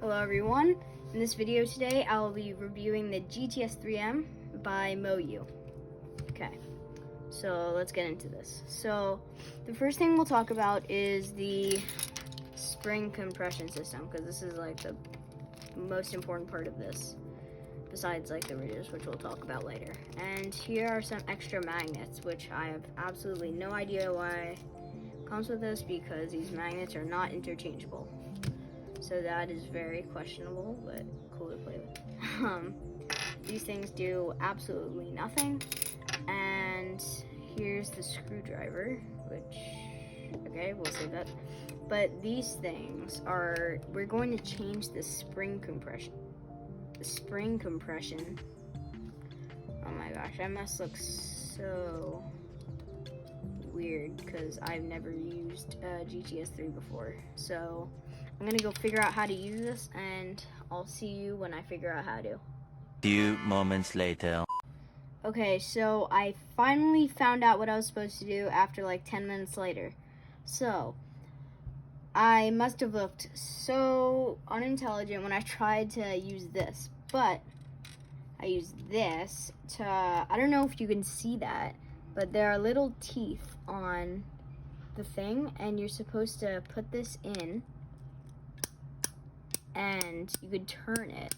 Hello everyone, in this video today I will be reviewing the GTS3 by Moyu. Okay, so let's get into this. So the first thing we'll talk about is the spring compression system, because this is like the most important part of this, besides like the ridges, which we'll talk about later. And here are some extra magnets, which I have absolutely no idea why it comes with this, because these magnets are not interchangeable. So that is very questionable, but cool to play with. These things do absolutely nothing. And here's the screwdriver, which, okay, we'll save that. But these things are, we're going to change the spring compression. The spring compression. Oh my gosh, I must look so weird because I've never used GTS3 before. So I'm gonna go figure out how to use this, and I'll see you when I figure out how to. Few moments later. Okay, so I finally found out what I was supposed to do after like 10 minutes later. So I must have looked so unintelligent when I tried to use this, but I used this to, I don't know if you can see that, but there are little teeth on the thing, and you're supposed to put this in and you could turn it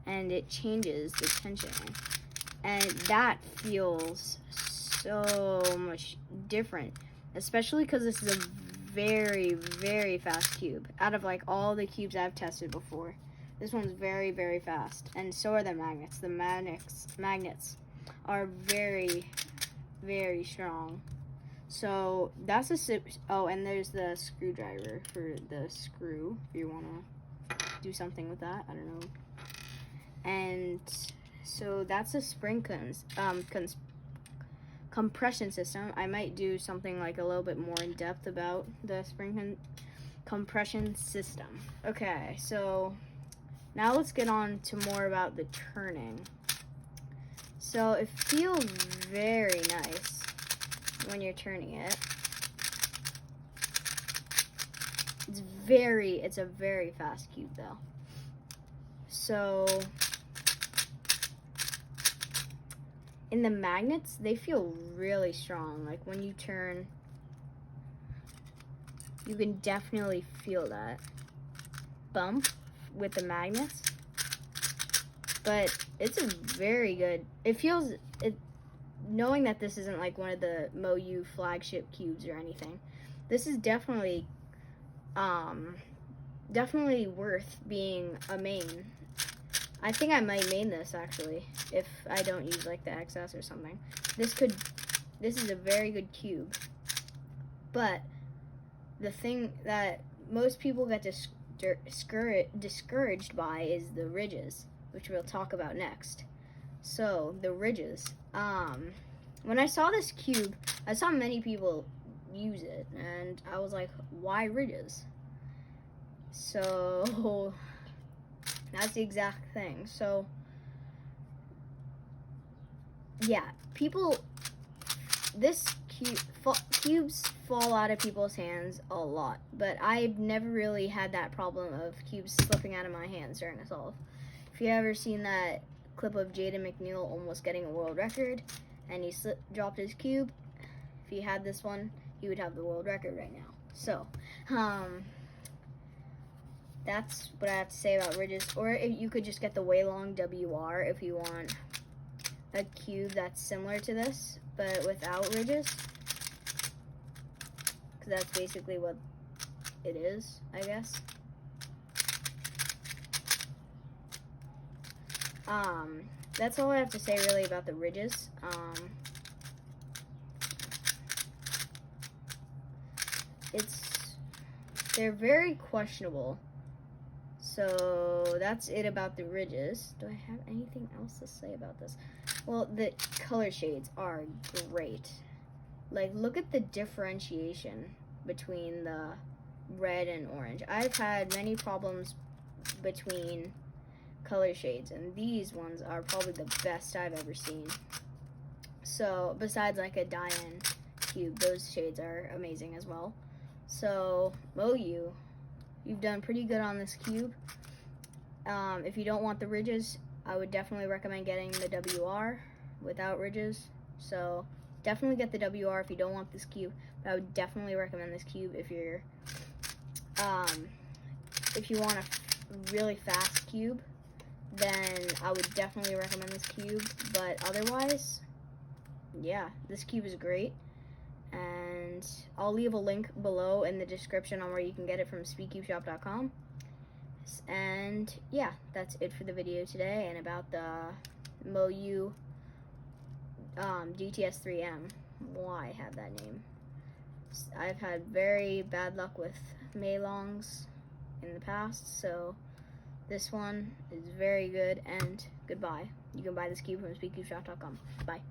and it changes the tension, and that feels so much different, especially because this is a very, very fast cube. Out of like all the cubes I've tested before, this one's very, very fast, and so are the magnets. The magnets are very, very strong. So that's a oh, and there's the screwdriver for the screw if you want to do something with that. I don't know. And so that's a spring compression system. I might do something like a little bit more in depth about the spring compression system. Okay, so now let's get on to more about the turning. So it feels very nice when you're turning it. It's a very fast cube though. So in the magnets, they feel really strong. Like when you turn, you can definitely feel that bump with the magnets. But it's a very good, knowing that this isn't like one of the Moyu flagship cubes or anything, this is definitely worth being a main. I think I might main this actually, if I don't use like the XS or something. This is a very good cube. But the thing that most people get discouraged by is the ridges, which we'll talk about next. So the ridges. When I saw this cube, I saw many people use it, and I was like, why ridges? So that's the exact thing. So yeah, cubes fall out of people's hands a lot, but I've never really had that problem of cubes slipping out of my hands during a solve. If you ever seen that clip of Jaden McNeil almost getting a world record, and he dropped his cube, if he had this one, he would have the world record right now. So, that's what I have to say about ridges. Or you could just get the Waylong WR if you want a cube that's similar to this, but without ridges. Because that's basically what it is, I guess. That's all I have to say really about the ridges. They're very questionable. So that's it about the ridges. Do I have anything else to say about this? Well, the color shades are great. Like, look at the differentiation between the red and orange. I've had many problems between color shades, and these ones are probably the best I've ever seen. So besides like a Diane cube, those shades are amazing as well. So Moyu you've done pretty good on this cube. If you don't want the ridges, I would definitely recommend getting the WR without ridges. So definitely get the WR if you don't want this cube. But I would definitely recommend this cube if you're if you want a really fast cube. Then I would definitely recommend this cube. But otherwise, yeah, this cube is great. And I'll leave a link below in the description on where you can get it from SpeedCubeShop.com. And yeah, that's it for the video today and about the Moyu GTS3M. Why I have that name? I've had very bad luck with Meilongs in the past, so this one is very good. And goodbye. You can buy this cube from SpeedCubeShop.com. Bye.